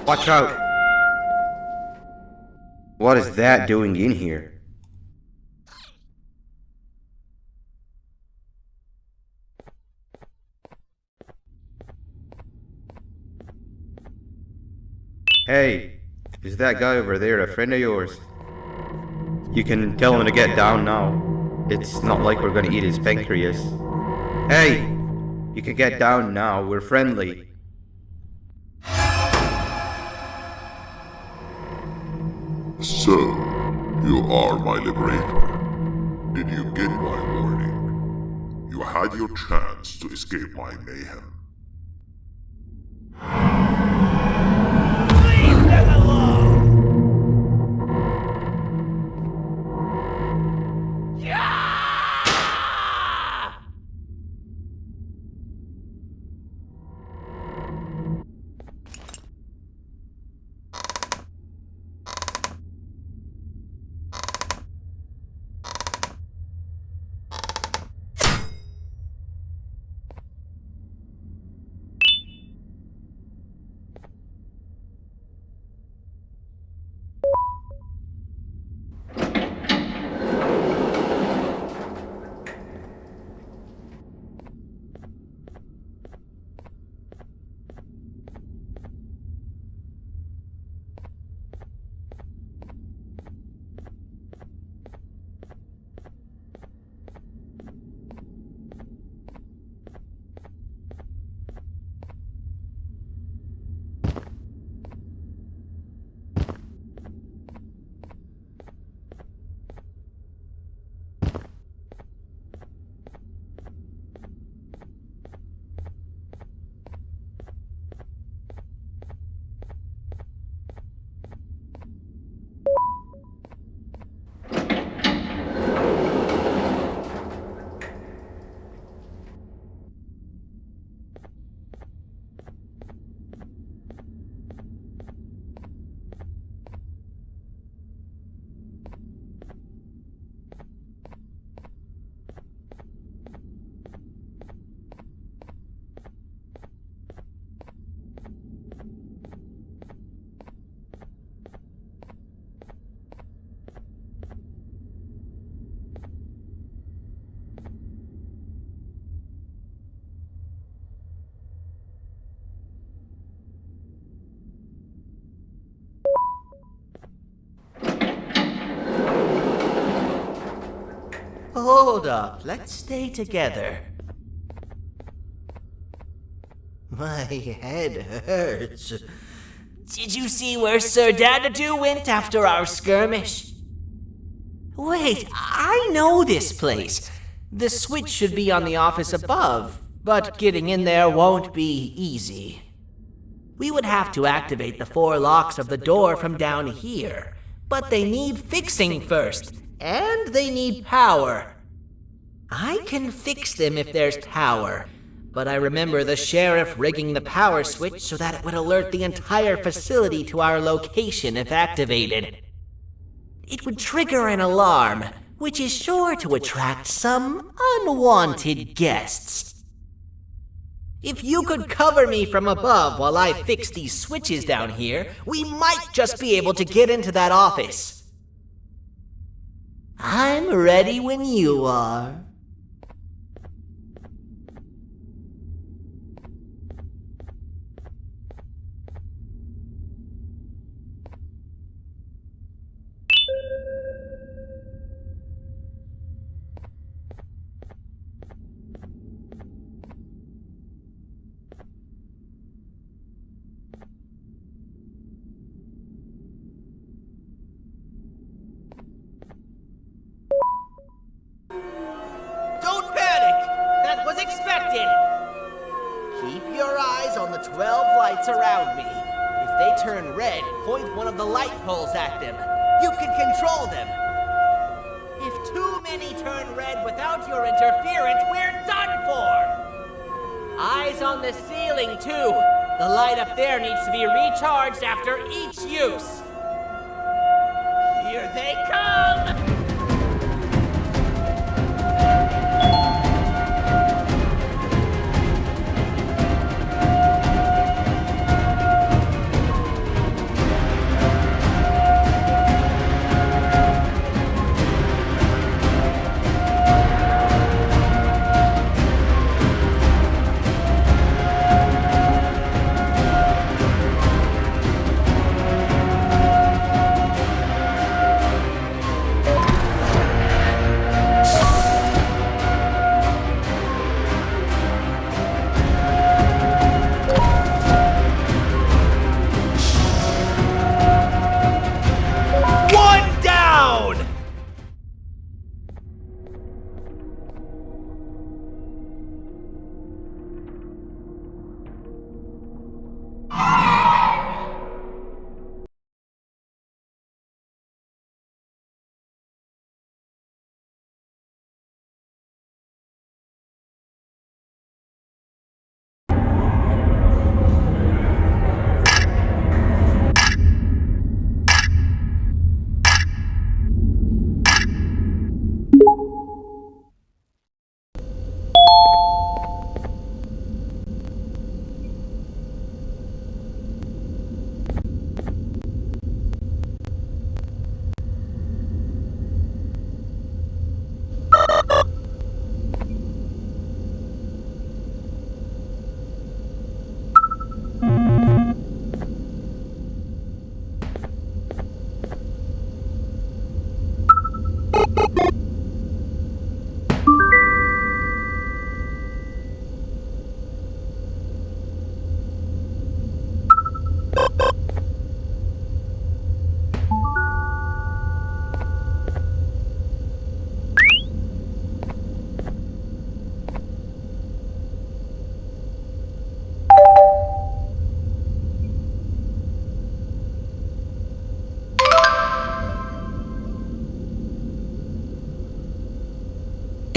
Watch out! What is that doing in here? Hey, is that guy over there a friend of yours? You can tell him to get down now. It's not like we're gonna eat his pancreas. Hey! You can get down now, we're friendly. So, you are my liberator. Did you get my warning? You had your chance to escape my mayhem. Leave them alone! Yeah! Hold up, let's stay together. My head hurts. Did you see where Sir Dadadoo went after our skirmish? Wait, I know this place. The switch should be on the office above, but getting in there won't be easy. We would have to activate the 4 locks of the door from down here, but they need fixing first. And they need power. I can fix them if there's power, but I remember the sheriff rigging the power switch so that it would alert the entire facility to our location if activated. It would trigger an alarm, which is sure to attract some unwanted guests. If you could cover me from above while I fix these switches down here, we might just be able to get into that office. I'm ready when you are. Keep your eyes on the 12 lights around me. If they turn red, point one of the light poles at them. You can control them. If too many turn red without your interference, we're done for! Eyes on the ceiling, too. The light up there needs to be recharged after each use. Here they come!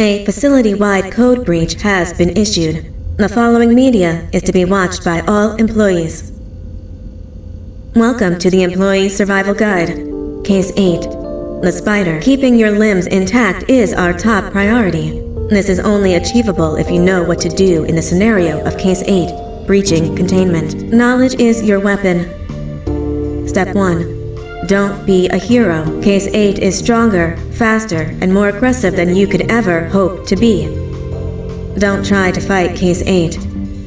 A facility-wide code breach has been issued. The following media is to be watched by all employees. Welcome to the Employee Survival Guide. Case 8. The Spider. Keeping your limbs intact is our top priority. This is only achievable if you know what to do in the scenario of Case 8, breaching containment. Knowledge is your weapon. Step 1. Don't be a hero. Case 8 is stronger, faster, and more aggressive than you could ever hope to be. Don't try to fight Case 8.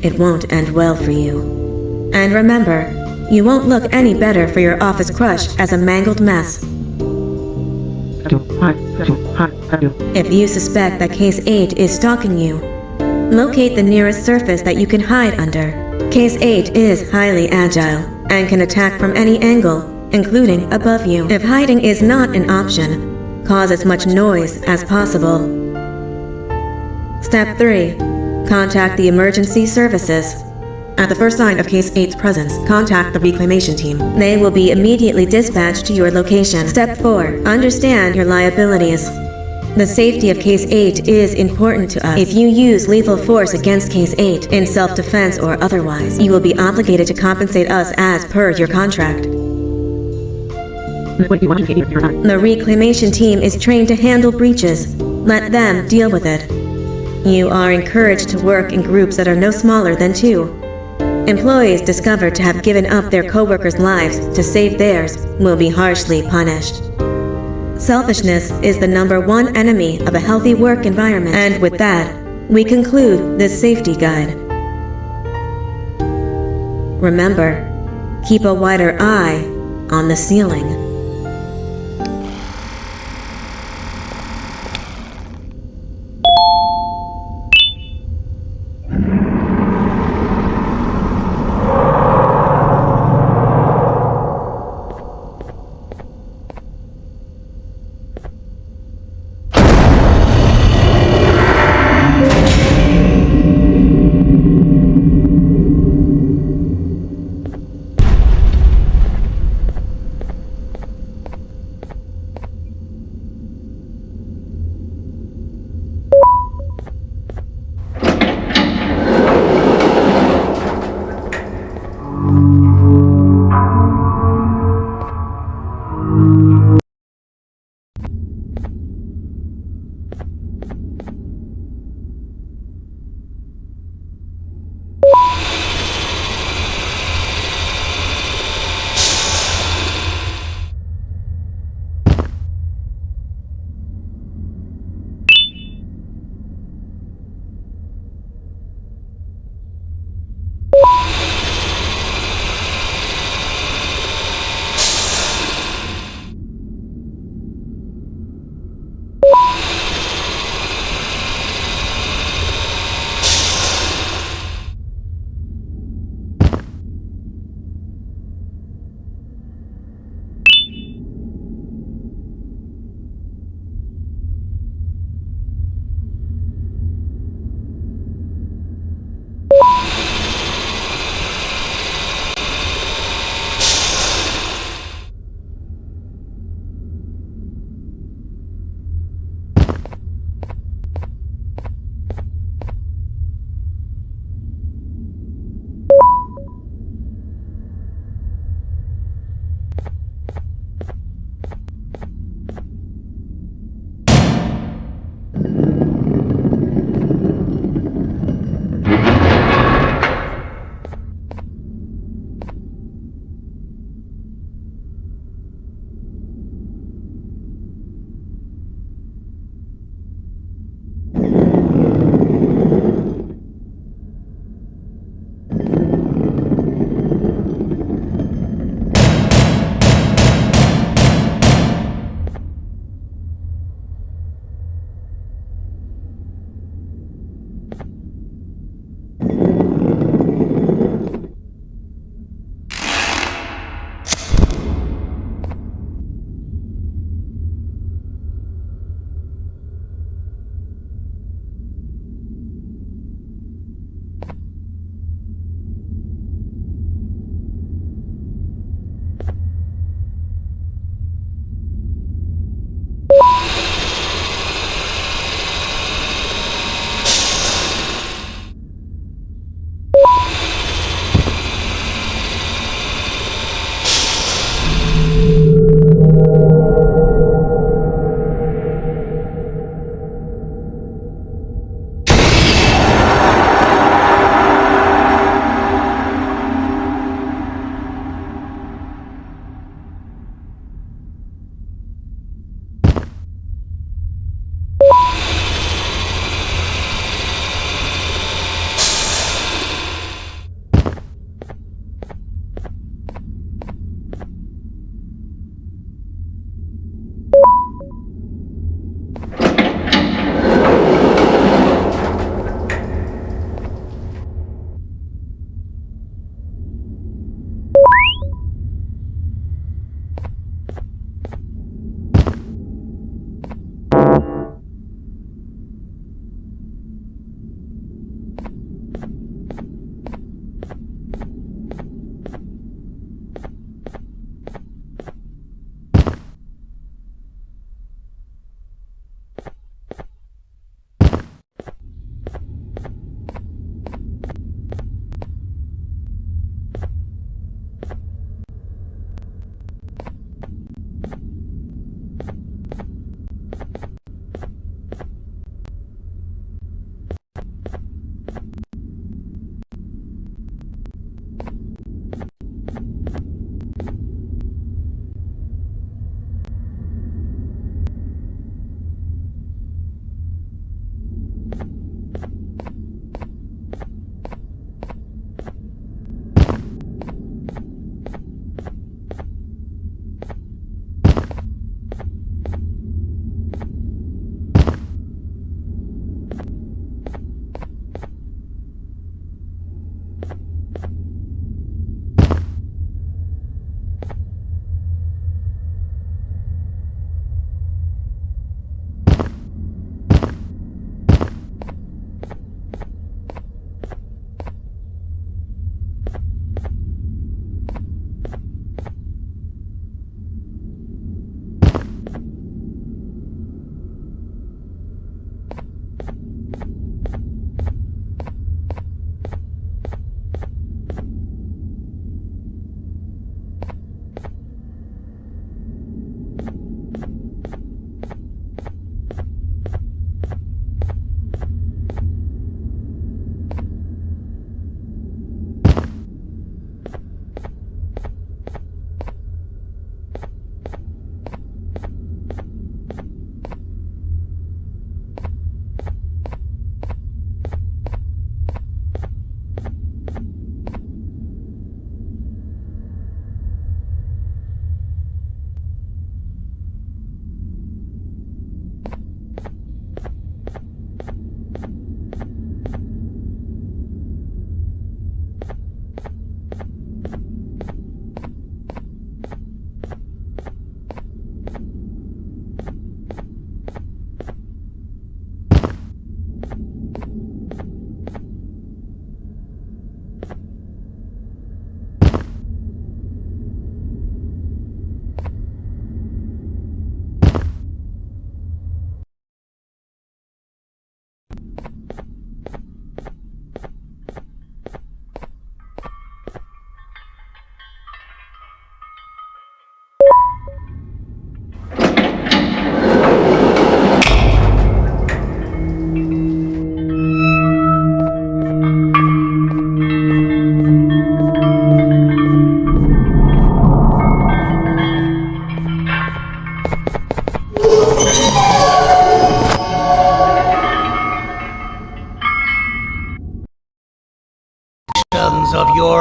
It won't end well for you. And remember, you won't look any better for your office crush as a mangled mess. If you suspect that Case 8 is stalking you, locate the nearest surface that you can hide under. Case 8 is highly agile and can attack from any angle, including above you. If hiding is not an option, cause as much noise as possible. Step 3. Contact the emergency services. At the first sign of Case 8's presence, contact the reclamation team. They will be immediately dispatched to your location. Step 4. Understand your liabilities. The safety of Case 8 is important to us. If you use lethal force against Case 8, in self-defense or otherwise, you will be obligated to compensate us as per your contract. The reclamation team is trained to handle breaches. Let them deal with it. You are encouraged to work in groups that are no smaller than 2. Employees discovered to have given up their co-workers' lives to save theirs will be harshly punished. Selfishness is the #1 enemy of a healthy work environment. And with that, we conclude this safety guide. Remember, keep a wider eye on the ceiling.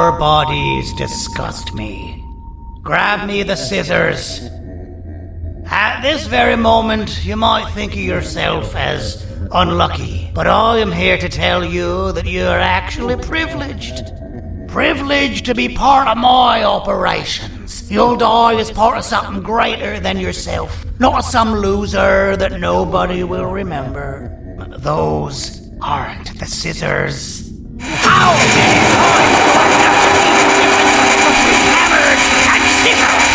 Your bodies disgust me. Grab me the scissors. At this very moment, you might think of yourself as unlucky, but I am here to tell you that you are actually privileged. Privileged to be part of my operations. You'll die as part of something greater than yourself, not as some loser that nobody will remember. Those aren't the scissors. How dare hammers and scissors!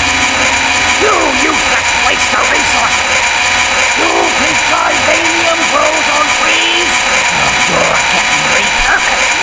You useless waste of resources! You think titanium grows on trees? You're getting repurposed!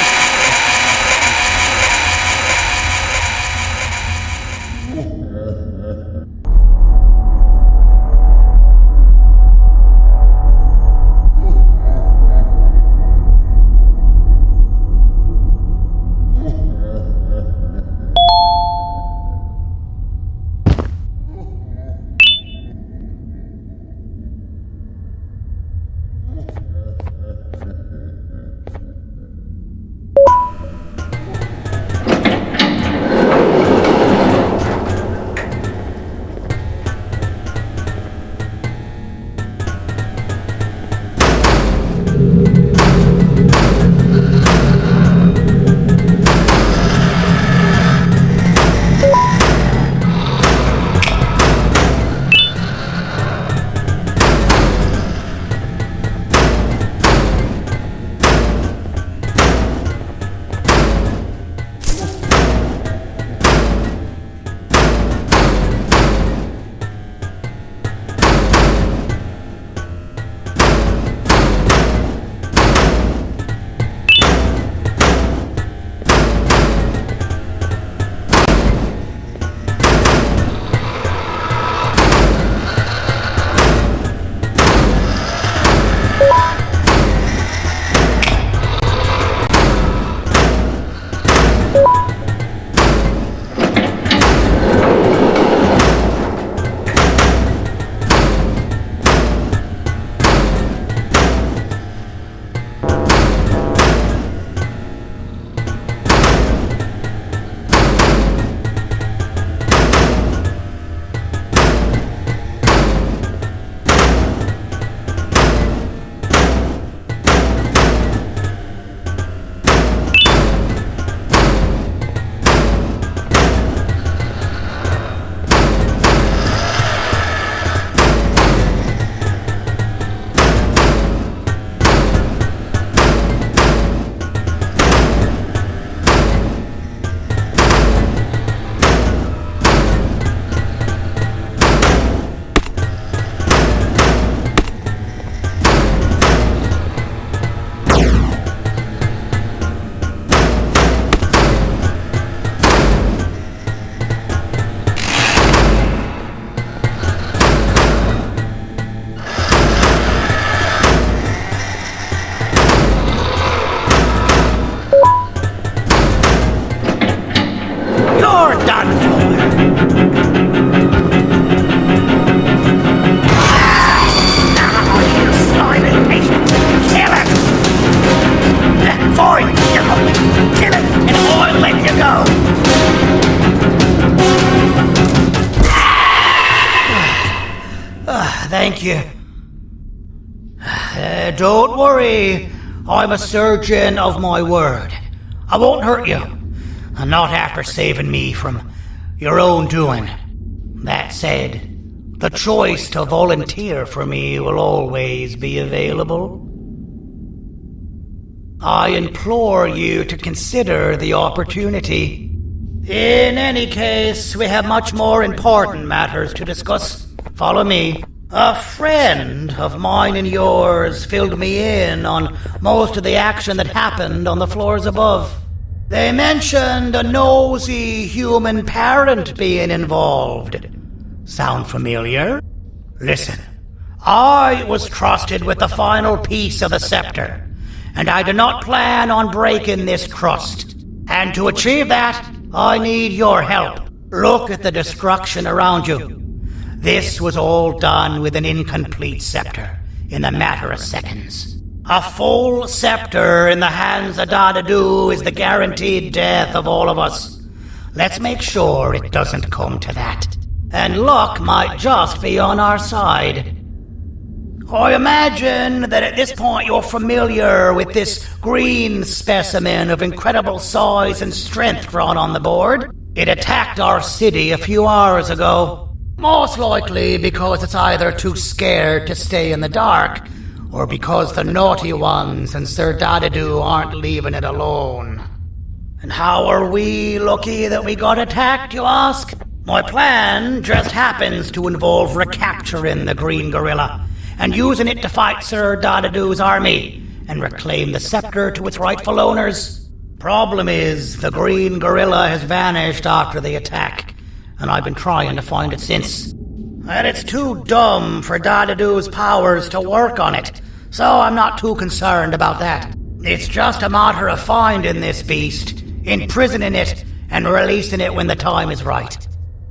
Thank you. Don't worry. I'm a surgeon of my word. I won't hurt you. Not after saving me from your own doing. That said, the choice to volunteer for me will always be available. I implore you to consider the opportunity. In any case, we have much more important matters to discuss. Follow me. A friend of mine and yours filled me in on most of the action that happened on the floors above. They mentioned a nosy human parent being involved. Sound familiar? Listen, I was trusted with the final piece of the scepter, and I do not plan on breaking this trust. And to achieve that, I need your help. Look at the destruction around you. This was all done with an incomplete scepter, in a matter of seconds. A full scepter in the hands of Dadadu is the guaranteed death of all of us. Let's make sure it doesn't come to that. And luck might just be on our side. I imagine that at this point you're familiar with this green specimen of incredible size and strength drawn on the board. It attacked our city a few hours ago. Most likely because it's either too scared to stay in the dark, or because the naughty ones and Sir Dadadu aren't leaving it alone. And how are we lucky that we got attacked, you ask? My plan just happens to involve recapturing the green gorilla and using it to fight Sir Dadadu's army and reclaim the scepter to its rightful owners. Problem is, the green gorilla has vanished after the attack, and I've been trying to find it since. And it's too dumb for Dadadu's powers to work on it, so I'm not too concerned about that. It's just a matter of finding this beast, imprisoning it, and releasing it when the time is right.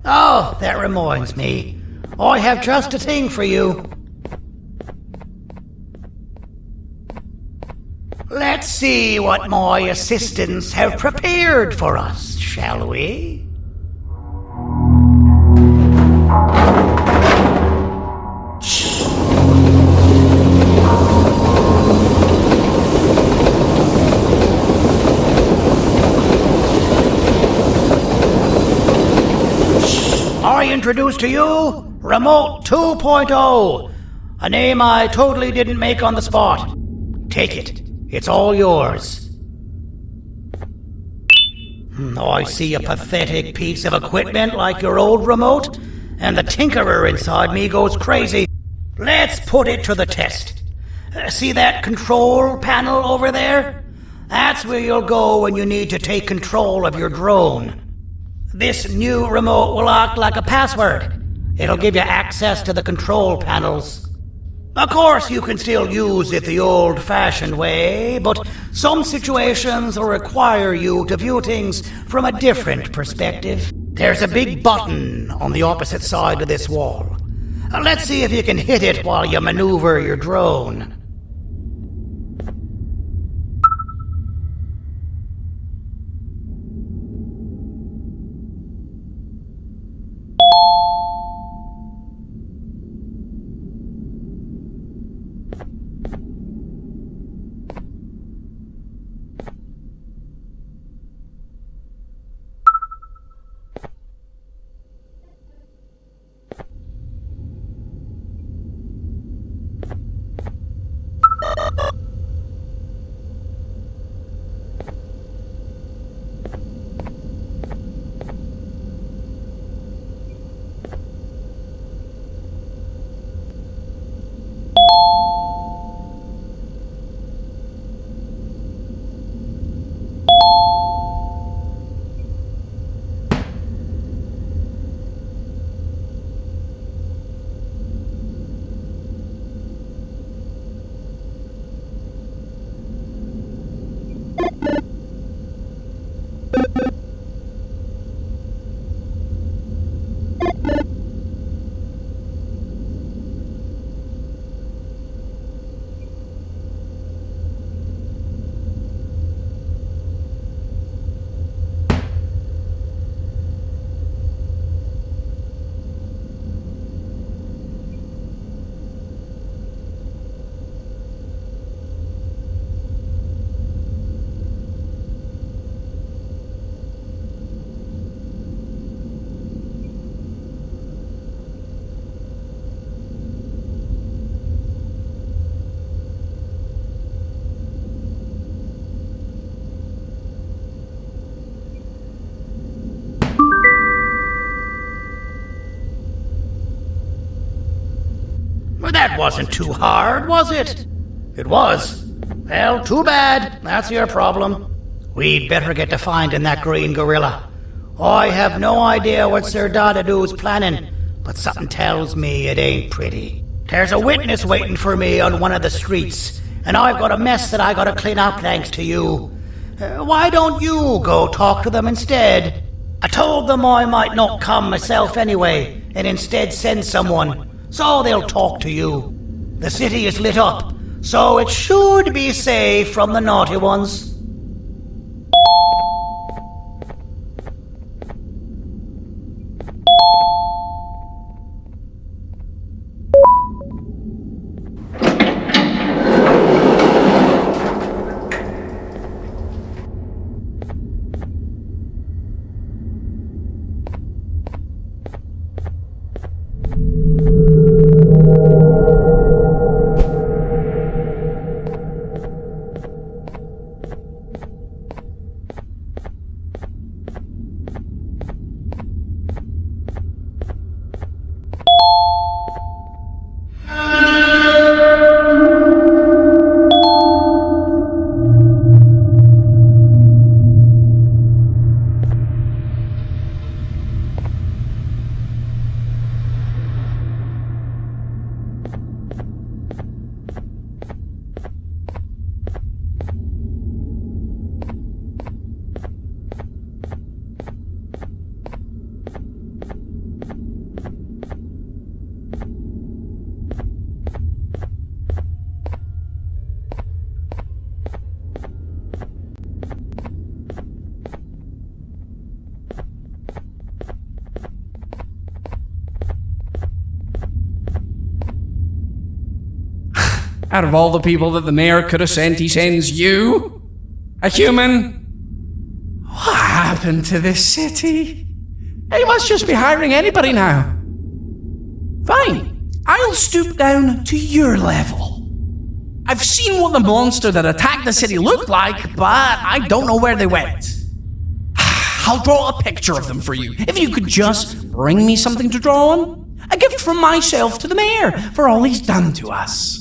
Oh, that reminds me. I have just a thing for you. Let's see what my assistants have prepared for us, shall we? I introduce to you Remote 2.0, a name I totally didn't make on the spot. Take it. It's all yours. I see a pathetic piece of equipment like your old remote, and the tinkerer inside me goes crazy. Let's put it to the test. See that control panel over there? That's where you'll go when you need to take control of your drone. This new remote will act like a password. It'll give you access to the control panels. Of course, you can still use it the old-fashioned way, but some situations will require you to view things from a different perspective. There's a big button on the opposite side of this wall. Let's see if you can hit it while you maneuver your drone. That wasn't too hard, was it? It was. Well, too bad. That's your problem. We'd better get to finding that green gorilla. I have no idea what Sir Dadadu's planning, but something tells me it ain't pretty. There's a witness waiting for me on one of the streets, and I've got a mess that I gotta clean up thanks to you. Why don't you go talk to them instead? I told them I might not come myself anyway, and instead send someone, so they'll talk to you. The city is lit up, so it should be safe from the naughty ones. Out of all the people that the mayor could have sent, he sends you? A human? What happened to this city? He must just be hiring anybody now. Fine, I'll stoop down to your level. I've seen what the monster that attacked the city looked like, but I don't know where they went. I'll draw a picture of them for you, if you could just bring me something to draw on. A gift from myself to the mayor for all he's done to us.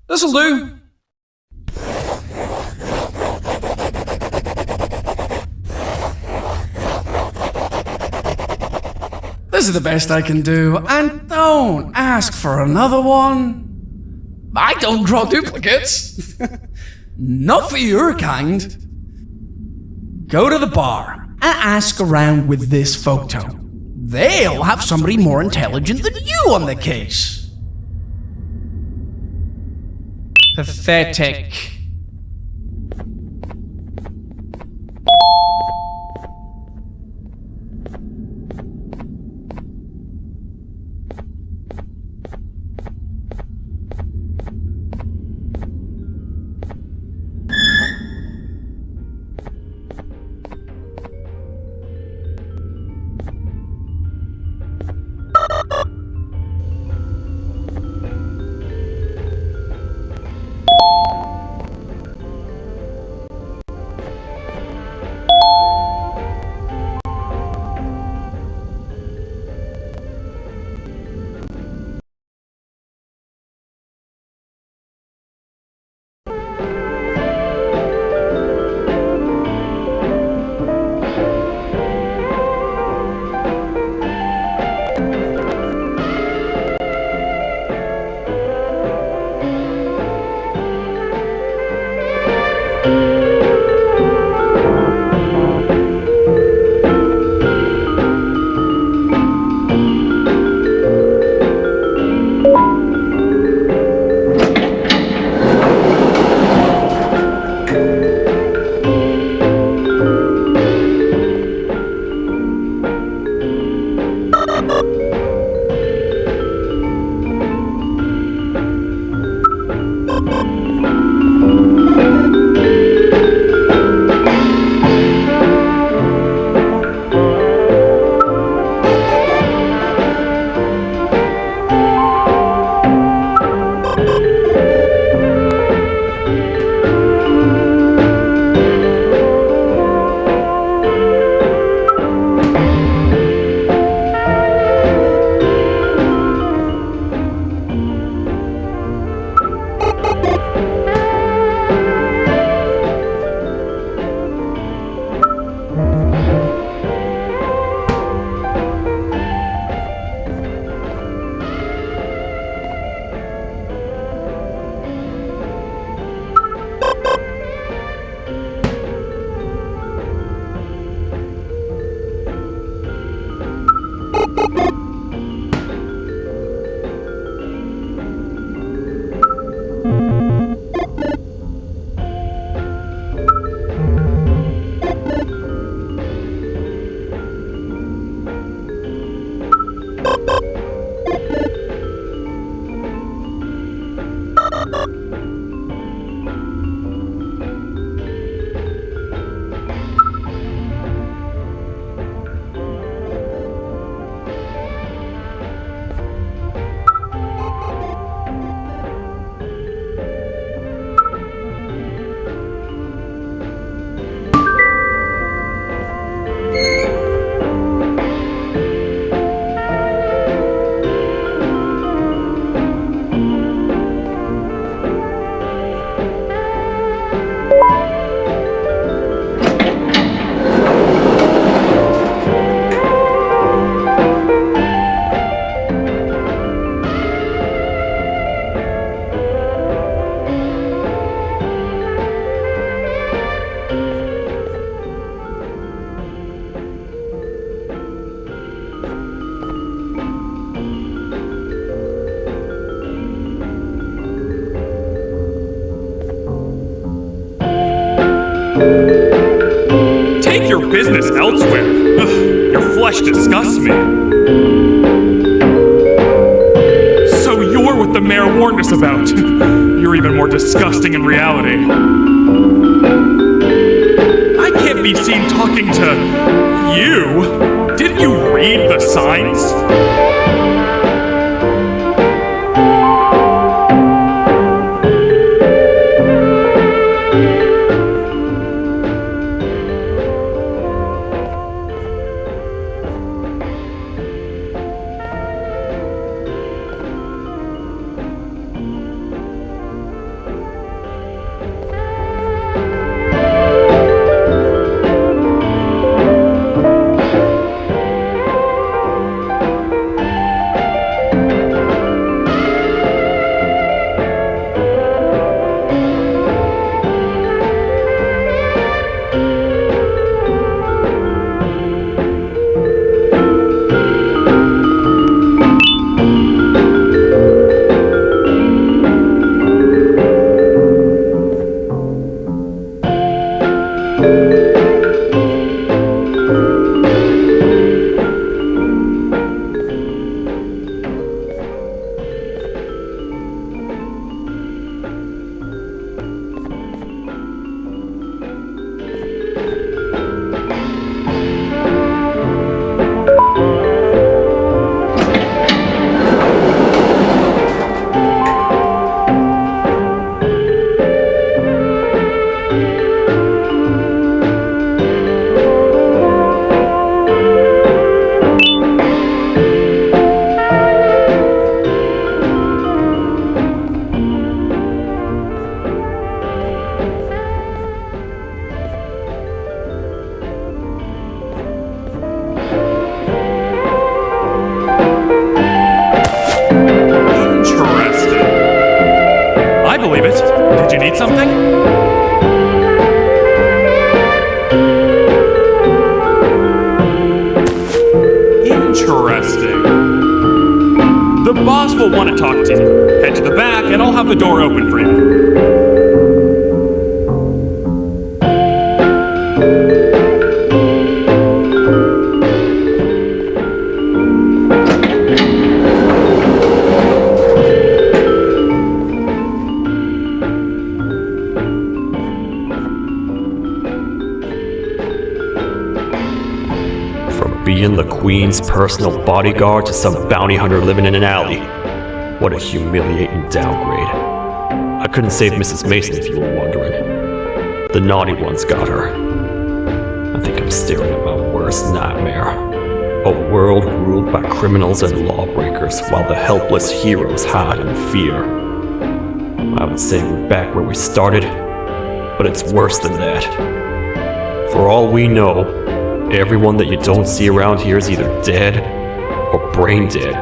This'll do. This is the best I can do, and don't ask for another one. I don't draw duplicates. Not for your kind. Go to the bar and ask around with this photo. They'll have somebody more intelligent than you on the case. Pathetic. your business elsewhere. Ugh, your flesh disgusts me. So you're what the mayor warned us about. You're even more disgusting in reality. I can't be seen talking to you. Didn't you read the signs? Did you need something? Interesting. The boss will want to talk to you. Head to the back and I'll have the door open for you. Being the Queen's personal bodyguard to some bounty hunter living in an alley. What a humiliating downgrade. I couldn't save Mrs. Mason if you were wondering. The naughty ones got her. I think I'm staring at my worst nightmare. A world ruled by criminals and lawbreakers while the helpless heroes hide in fear. I would say we're back where we started, but it's worse than that. For all we know, everyone that you don't see around here is either dead or brain dead.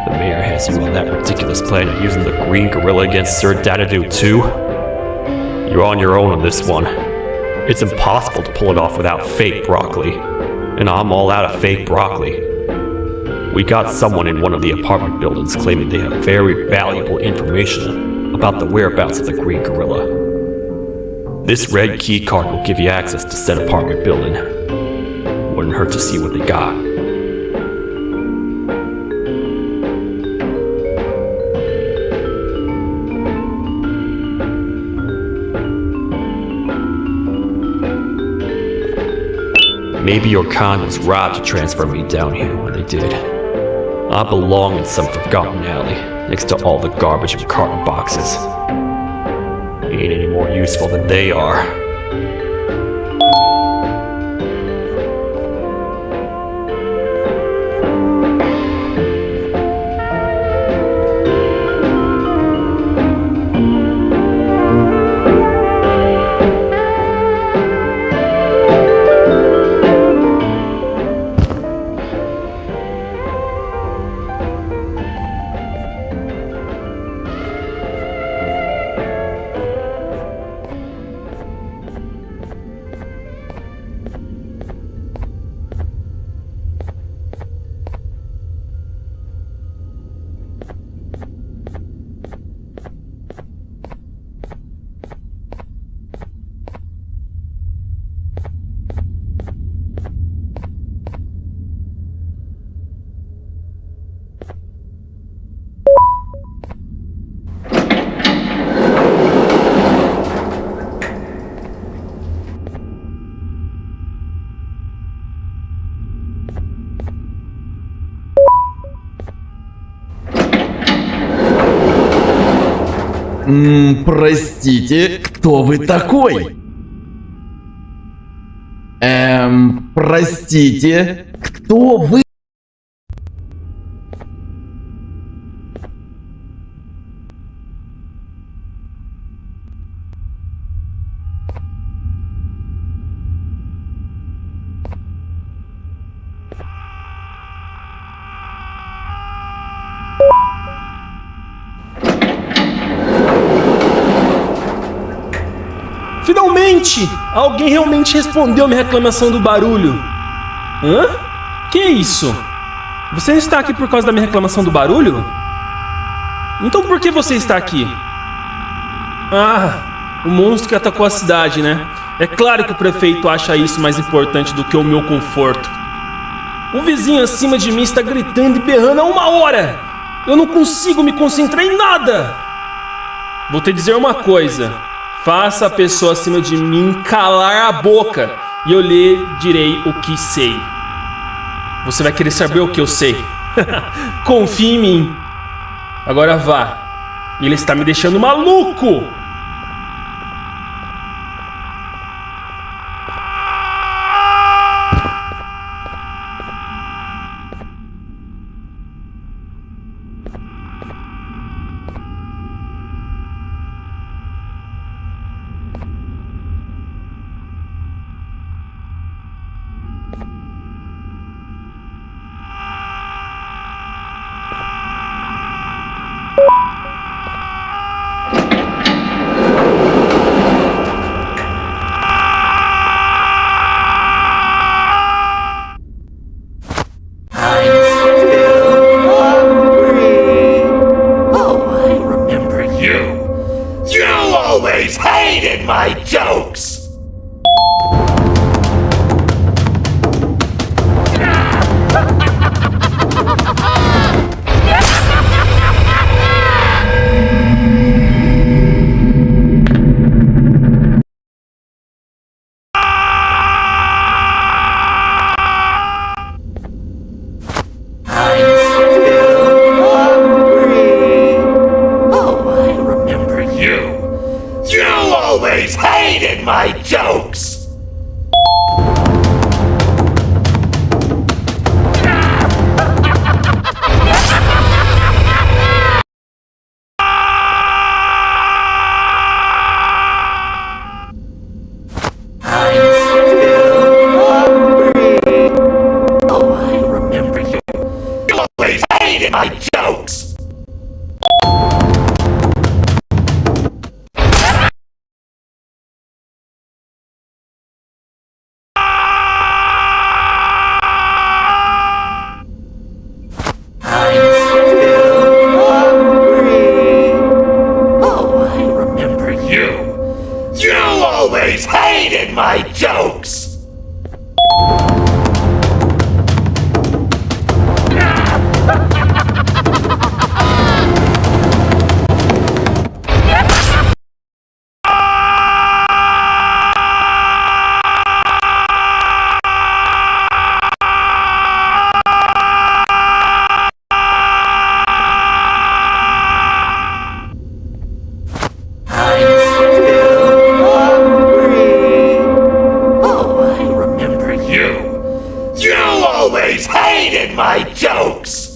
The mayor has you on that ridiculous plan of using the green gorilla against Sir Dadadu too. You're on your own on this one. It's impossible to pull it off without fake broccoli, and I'm all out of fake broccoli. We got someone in one of the apartment buildings claiming they have very valuable information about the whereabouts of the green gorilla. This red key card will give you access to said apartment building. Wouldn't hurt to see what they got. Maybe your con was robbed to transfer me down here when they did. I belong in some forgotten alley, next to all the garbage and carton boxes. Ain't any more useful than they are. Простите, кто вы такой? Простите, кто вы? Finalmente! Alguém realmente respondeu minha reclamação do barulho. Hã? Que isso? Você está aqui por causa da minha reclamação do barulho? Então por que você está aqui? Ah, o monstro que atacou a cidade, né? É claro que o prefeito acha isso mais importante do que o meu conforto. O vizinho acima de mim está gritando e berrando há 1 hora! Eu não consigo me concentrar em nada! Vou te dizer uma coisa. Faça a pessoa acima de mim calar a boca e eu lhe direi o que sei. Você vai querer saber o que eu sei. Confie em mim. Agora vá. Ele está me deixando maluco. My jokes! Hated my jokes! Hated my jokes! You always hated my jokes!